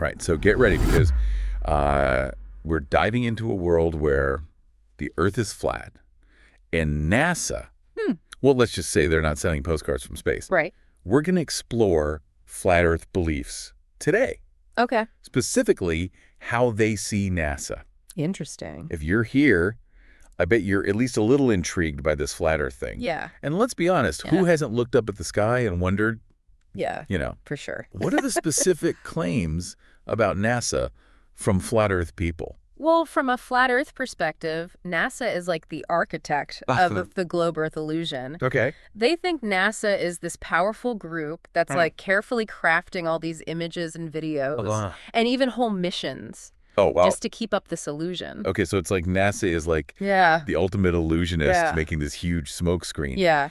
Right. So get ready because we're diving into a world where the Earth is flat and NASA, well, let's just say they're not sending postcards from space. Right. We're going to explore flat Earth beliefs today. Okay. Specifically, how they see NASA. Interesting. If you're here, I bet you're at least a little intrigued by this flat Earth thing. Yeah. And let's be honest, who hasn't looked up at the sky and wondered, for sure. what are the specific claims about NASA from flat Earth people? Well, from a flat Earth perspective, NASA is like the architect of the globe Earth illusion. Okay. They think NASA is this powerful group that's like carefully crafting all these images and videos and even whole missions. Oh, wow. Just to keep up this illusion. Okay, so it's like NASA is like the ultimate illusionist making this huge smoke screen. Yeah.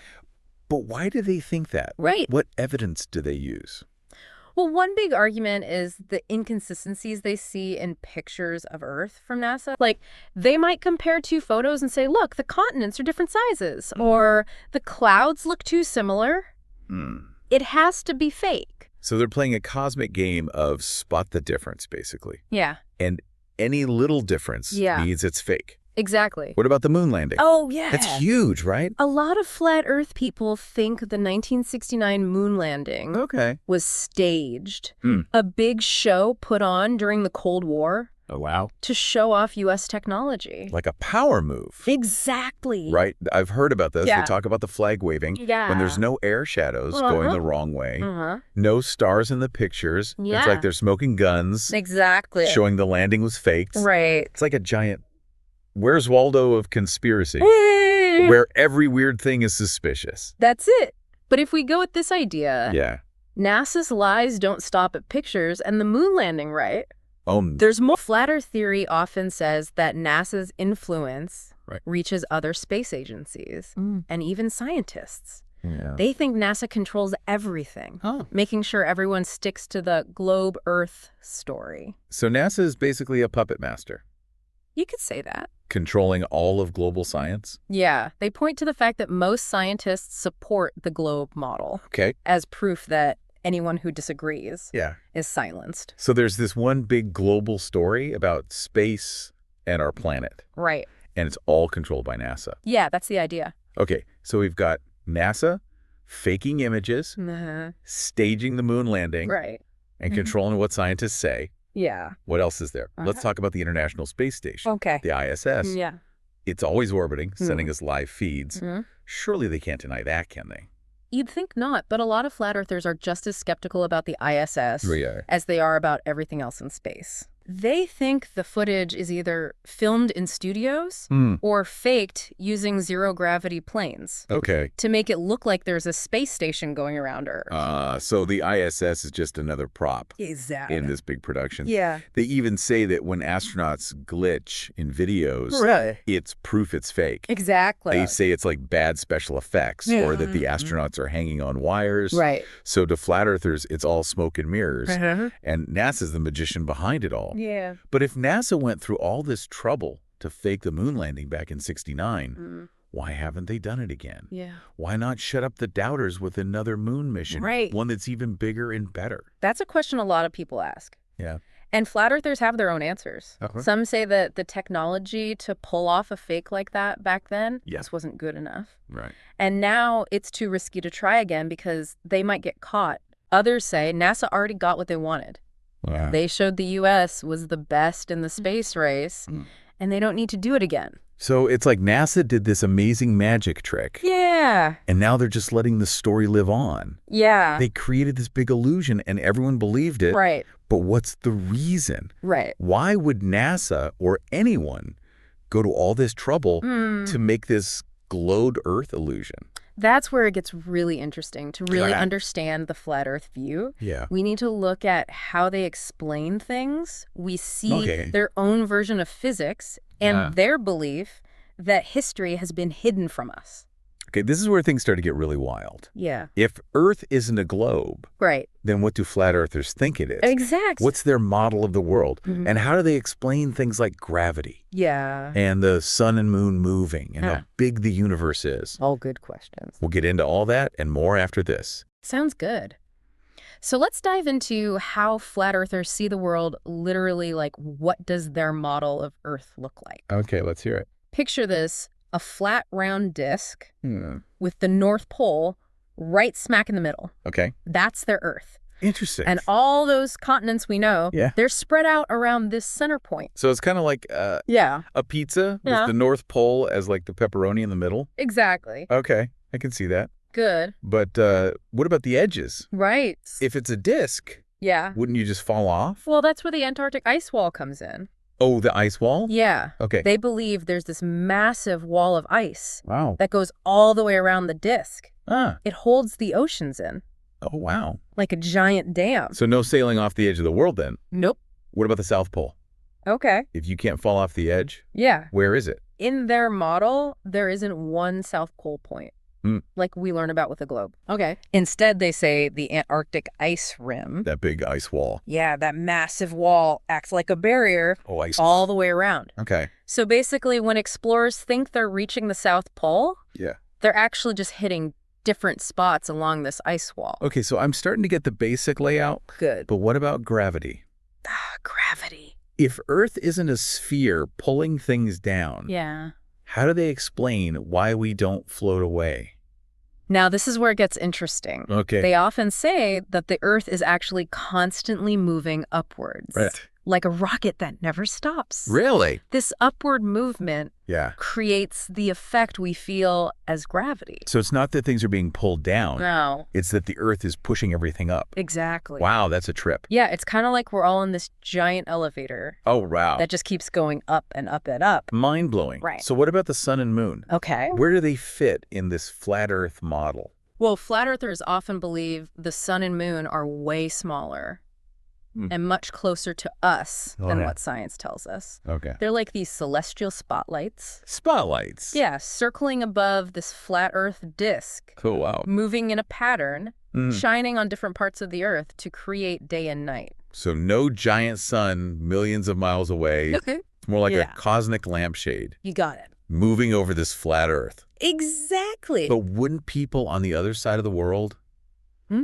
But why do they think that? Right. What evidence do they use? Well, one big argument is the inconsistencies they see in pictures of Earth from NASA. Like, they might compare two photos and say, look, the continents are different sizes, or the clouds look too similar. It has to be fake. So they're playing a cosmic game of spot the difference, basically. Yeah. And any little difference means it's fake. Exactly. What about the moon landing? Oh, yeah. That's huge, right? A lot of flat Earth people think the 1969 moon landing was staged. A big show put on during the Cold War. Oh, wow. To show off U.S. technology. Like a power move. Exactly. Right? I've heard about this. They talk about the flag waving. Yeah. When there's no air shadows going the wrong way. No stars in the pictures. Yeah. It's like they're smoking guns. Exactly. Showing the landing was faked. Right. It's like a giant Where's Waldo of conspiracy, where every weird thing is suspicious. That's it. But if we go with this idea, NASA's lies don't stop at pictures and the moon landing, right? There's more. Flat Earth theory often says that NASA's influence reaches other space agencies and even scientists. Yeah. They think NASA controls everything, making sure everyone sticks to the globe Earth story. So NASA is basically a puppet master. You could say that. Controlling all of global science? Yeah. They point to the fact that most scientists support the globe model as proof that anyone who disagrees is silenced. So there's this one big global story about space and our planet. Right. And it's all controlled by NASA. Yeah, that's the idea. Okay, so we've got NASA faking images, staging the moon landing, and controlling what scientists say. Yeah. What else is there? Let's talk about the International Space Station. The ISS. Yeah. It's always orbiting, sending us live feeds. Surely they can't deny that, can they? You'd think not, but a lot of flat earthers are just as skeptical about the ISS as they are about everything else in space. They think the footage is either filmed in studios or faked using zero-gravity planes to make it look like there's a space station going around Earth. So the ISS is just another prop in this big production. Yeah. They even say that when astronauts glitch in videos, it's proof it's fake. Exactly. They say it's like bad special effects or that the astronauts are hanging on wires. Right. So to flat earthers, it's all smoke and mirrors. And NASA's the magician behind it all. Yeah. But if NASA went through all this trouble to fake the moon landing back in '69, why haven't they done it again? Yeah. Why not shut up the doubters with another moon mission? One that's even bigger and better. That's a question a lot of people ask. Yeah. And flat earthers have their own answers. Some say that the technology to pull off a fake like that back then just wasn't good enough. Right. And now it's too risky to try again because they might get caught. Others say NASA already got what they wanted. Wow. They showed the U.S. was the best in the space race, and they don't need to do it again. So it's like NASA did this amazing magic trick. Yeah. And now they're just letting the story live on. Yeah. They created this big illusion, and everyone believed it. Right. But what's the reason? Right. Why would NASA or anyone go to all this trouble to make this glowed Earth illusion? That's where it gets really interesting. To really understand the flat Earth view, we need to look at how they explain things. We see their own version of physics and their belief that history has been hidden from us. Okay, this is where things start to get really wild. Yeah. If Earth isn't a globe, then what do flat earthers think it is? Exactly. What's their model of the world? And how do they explain things like gravity? Yeah. And the sun and moon moving and how big the universe is? All good questions. We'll get into all that and more after this. Sounds good. So let's dive into how flat earthers see the world literally, like what does their model of Earth look like? Okay, let's hear it. Picture this, a flat round disc with the North Pole right smack in the middle. Okay. That's their Earth. Interesting. And all those continents we know, they're spread out around this center point. So it's kind of like a pizza with the North Pole as like the pepperoni in the middle? Exactly. Okay, I can see that. Good. But what about the edges? Right. If it's a disc, wouldn't you just fall off? Well, that's where the Antarctic ice wall comes in. Oh, the ice wall? Yeah. Okay. They believe there's this massive wall of ice that goes all the way around the disc. Ah. It holds the oceans in. Oh, wow. Like a giant dam. So no sailing off the edge of the world then? Nope. What about the South Pole? Okay. If you can't fall off the edge? Yeah. Where is it? In their model, there isn't one South Pole point. Like we learn about with the globe. Okay. Instead, they say the Antarctic ice rim. That big ice wall. Yeah, that massive wall acts like a barrier all the way around. Okay. So basically, when explorers think they're reaching the South Pole, they're actually just hitting different spots along this ice wall. Okay, so I'm starting to get the basic layout. Good. But what about gravity? Gravity. If Earth isn't a sphere pulling things down, how do they explain why we don't float away? Now, this is where it gets interesting. Okay. They often say that the Earth is actually constantly moving upwards. Right. Like a rocket that never stops. Really? This upward movement creates the effect we feel as gravity. So it's not that things are being pulled down. No. It's that the Earth is pushing everything up. Exactly. Wow, that's a trip. Yeah, it's kind of like we're all in this giant elevator. Oh, wow. That just keeps going up and up and up. Mind-blowing. Right. So what about the sun and moon? Okay. Where do they fit in this flat Earth model? Well, flat earthers often believe the sun and moon are way smaller and much closer to us than what science tells us. Okay. They're like these celestial spotlights. Spotlights? Yeah, circling above this flat Earth disk. Cool, wow. Moving in a pattern, shining on different parts of the Earth to create day and night. So no giant sun millions of miles away. It's more like a cosmic lampshade. You got it. Moving over this flat Earth. Exactly. But wouldn't people on the other side of the world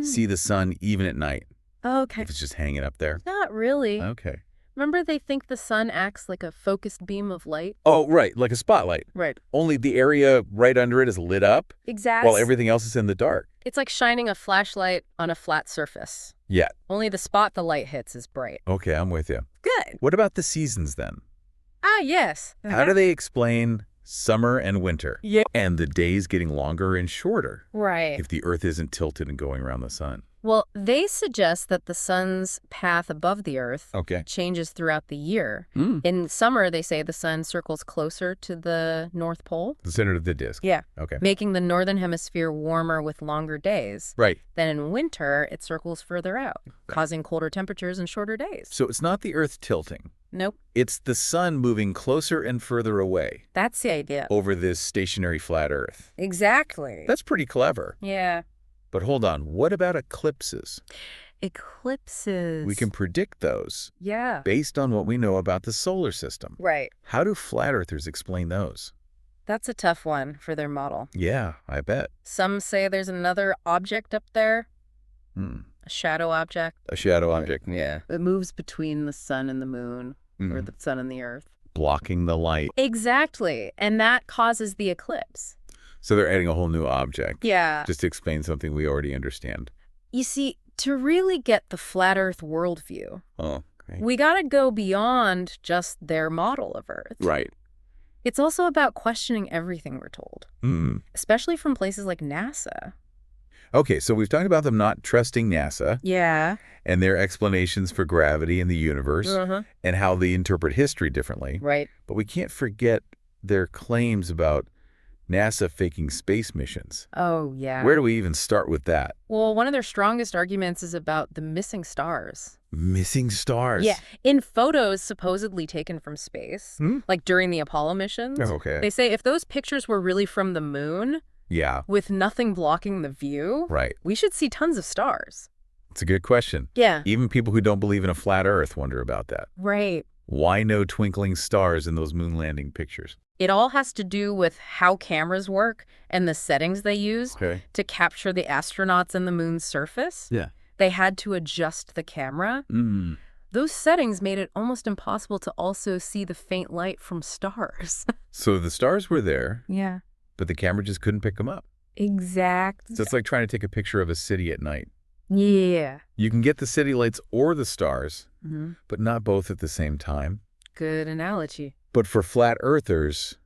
see the sun even at night? Okay. If it's just hanging up there? Not really. Okay. Remember they think the sun acts like a focused beam of light? Oh, right. Like a spotlight. Right. Only the area right under it is lit up. Exactly. While everything else is in the dark. It's like shining a flashlight on a flat surface. Yeah. Only the spot the light hits is bright. Okay, I'm with you. Good. What about the seasons then? Ah, yes. How do they explain summer and winter? Yeah. And the days getting longer and shorter? Right. If the Earth isn't tilted and going around the sun? Well, they suggest that the sun's path above the Earth changes throughout the year. In summer, they say the sun circles closer to the North Pole. The center of the disk? Yeah. Okay. Making the northern hemisphere warmer with longer days. Right. Then in winter, it circles further out, causing colder temperatures and shorter days. So it's not the Earth tilting. Nope. It's the sun moving closer and further away. That's the idea. Over this stationary flat Earth. Exactly. That's pretty clever. Yeah. But hold on, what about eclipses? Eclipses. We can predict those. Yeah. Based on what we know about the solar system. Right. How do flat earthers explain those? That's a tough one for their model. Yeah, I bet. Some say there's another object up there. A shadow object. A shadow object. Yeah. It moves between the sun and the moon, or the sun and the Earth. Blocking the light. Exactly. And that causes the eclipse. So they're adding a whole new object. Yeah. Just to explain something we already understand. You see, to really get the flat Earth worldview, we got to go beyond just their model of Earth. Right. It's also about questioning everything we're told, especially from places like NASA. Okay, so we've talked about them not trusting NASA. Yeah. And their explanations for gravity and the universe and how they interpret history differently. Right. But we can't forget their claims about NASA faking space missions. Oh, yeah. Where do we even start with that? Well, one of their strongest arguments is about the missing stars. Missing stars? Yeah. In photos supposedly taken from space, like during the Apollo missions, they say if those pictures were really from the moon, with nothing blocking the view, we should see tons of stars. It's a good question. Yeah. Even people who don't believe in a flat Earth wonder about that. Right. Why no twinkling stars in those moon landing pictures? It all has to do with how cameras work and the settings they use to capture the astronauts and the moon's surface. Yeah. They had to adjust the camera. Those settings made it almost impossible to also see the faint light from stars. So the stars were there. Yeah. But the camera just couldn't pick them up. Exactly. So it's like trying to take a picture of a city at night. Yeah. You can get the city lights or the stars, but not both at the same time. Good analogy. But for flat earthers,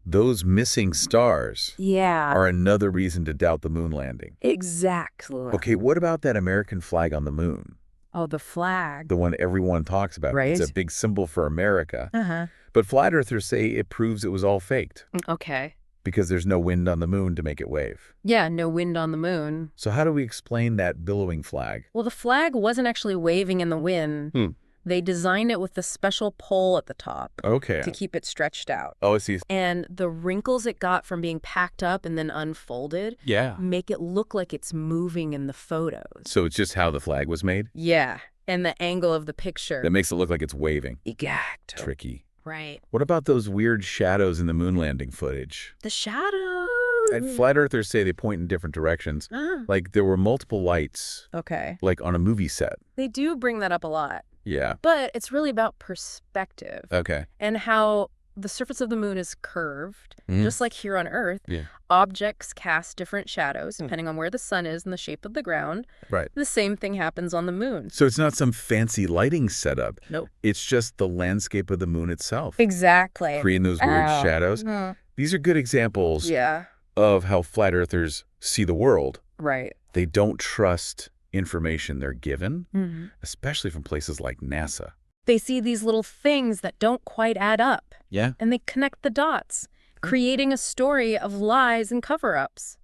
those missing stars are another reason to doubt the moon landing. Exactly. Okay, what about that American flag on the moon? Oh, the flag. The one everyone talks about. Right. It's a big symbol for America. But flat earthers say it proves it was all faked. Okay. Because there's no wind on the moon to make it wave. Yeah, no wind on the moon. So how do we explain that billowing flag? Well, the flag wasn't actually waving in the wind. They designed it with a special pole at the top to keep it stretched out. Oh, I see. And the wrinkles it got from being packed up and then unfolded make it look like it's moving in the photos. So it's just how the flag was made? Yeah, and the angle of the picture. That makes it look like it's waving. Exactly. Tricky. Right. What about those weird shadows in the moon landing footage? The shadows. And flat earthers say they point in different directions. Like there were multiple lights. Okay. Like on a movie set. They do bring that up a lot. Yeah. But it's really about perspective. Okay. And how the surface of the moon is curved, just like here on Earth. Yeah. Objects cast different shadows depending on where the sun is and the shape of the ground. Right. The same thing happens on the moon. So it's not some fancy lighting setup. Nope. It's just the landscape of the moon itself. Exactly. Creating those weird shadows. These are good examples of how flat earthers see the world. Right. They don't trust information they're given, especially from places like NASA. They see these little things that don't quite add up. Yeah. And they connect the dots, creating a story of lies and cover-ups.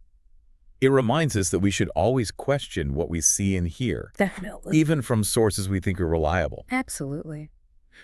It reminds us that we should always question what we see and hear. Definitely. Even from sources we think are reliable. Absolutely.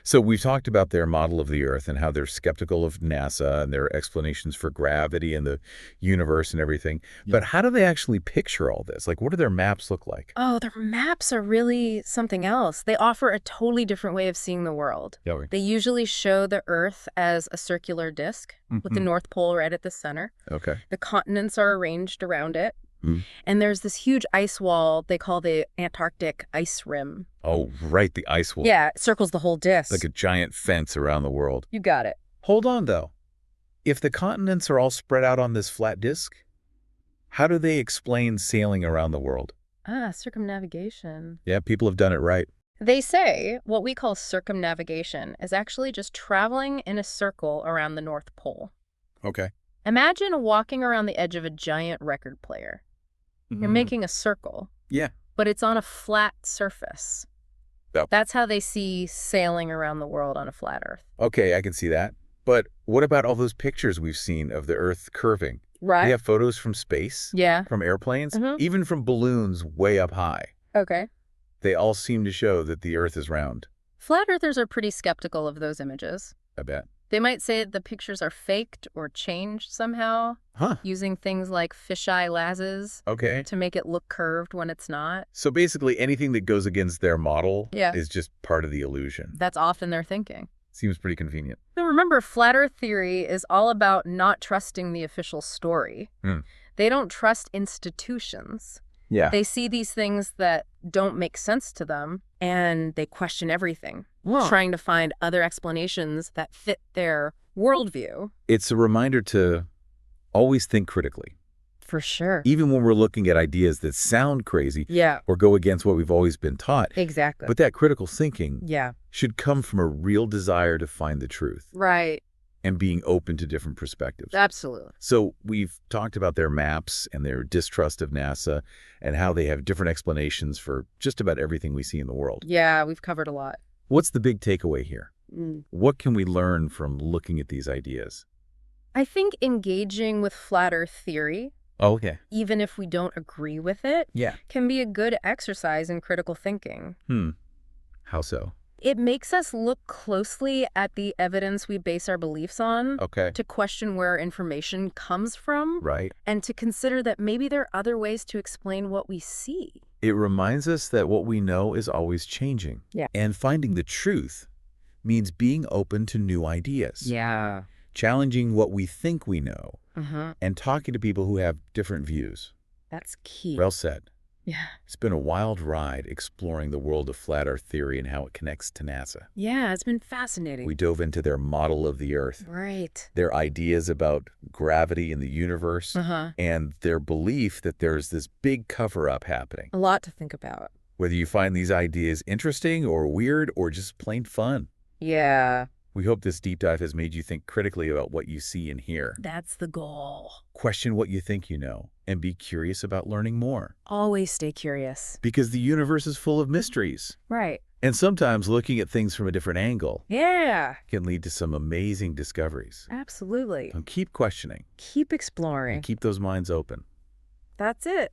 So we've talked about their model of the Earth and how they're skeptical of NASA and their explanations for gravity and the universe and everything. Yeah. But how do they actually picture all this? Like, what do their maps look like? Oh, their maps are really something else. They offer a totally different way of seeing the world. Yeah, they usually show the Earth as a circular disk with the North Pole right at the center. Okay. The continents are arranged around it. And there's this huge ice wall they call the Antarctic ice rim. Oh, right, the ice wall. Yeah, it circles the whole disk. Like a giant fence around the world. You got it. Hold on, though. If the continents are all spread out on this flat disk, how do they explain sailing around the world? Circumnavigation. Yeah, people have done it right. They say what we call circumnavigation is actually just traveling in a circle around the North Pole. Okay. Imagine walking around the edge of a giant record player. You're making a circle. Yeah. But it's on a flat surface. Yep. That's how they see sailing around the world on a flat Earth. Okay, I can see that. But what about all those pictures we've seen of the Earth curving? Right. They have photos from space. Yeah. From airplanes. Even from balloons way up high. Okay. They all seem to show that the Earth is round. Flat Earthers are pretty skeptical of those images. I bet. They might say the pictures are faked or changed somehow, using things like fisheye lasers to make it look curved when it's not. So basically anything that goes against their model Yeah. is just part of the illusion. That's often their thinking. Seems pretty convenient. Now remember, flat Earth theory is all about not trusting the official story. They don't trust institutions. Yeah. They see these things that don't make sense to them, and they question everything, trying to find other explanations that fit their worldview. It's a reminder to always think critically. For sure. Even when we're looking at ideas that sound crazy or go against what we've always been taught. Exactly. But that critical thinking should come from a real desire to find the truth. Right. And being open to different perspectives. Absolutely. So we've talked about their maps and their distrust of NASA and how they have different explanations for just about everything we see in the world. Yeah, we've covered a lot. What's the big takeaway here? What can we learn from looking at these ideas? I think engaging with flat Earth theory, even if we don't agree with it, can be a good exercise in critical thinking. How so? It makes us look closely at the evidence we base our beliefs on to question where information comes from, and to consider that maybe there are other ways to explain what we see. It reminds us that what we know is always changing. And finding the truth means being open to new ideas. Challenging what we think we know, and talking to people who have different views. That's key. Well said. Yeah. It's been a wild ride exploring the world of flat Earth theory and how it connects to NASA. Yeah, it's been fascinating. We dove into their model of the Earth, Right. their ideas about gravity in the universe, and their belief that there's this big cover-up happening. A lot to think about. Whether you find these ideas interesting or weird or just plain fun. Yeah. We hope this deep dive has made you think critically about what you see and hear. That's the goal. Question what you think you know, and be curious about learning more. Always stay curious. Because the universe is full of mysteries. Right. And sometimes looking at things from a different angle can lead to some amazing discoveries. Absolutely. So keep questioning. Keep exploring. And keep those minds open. That's it.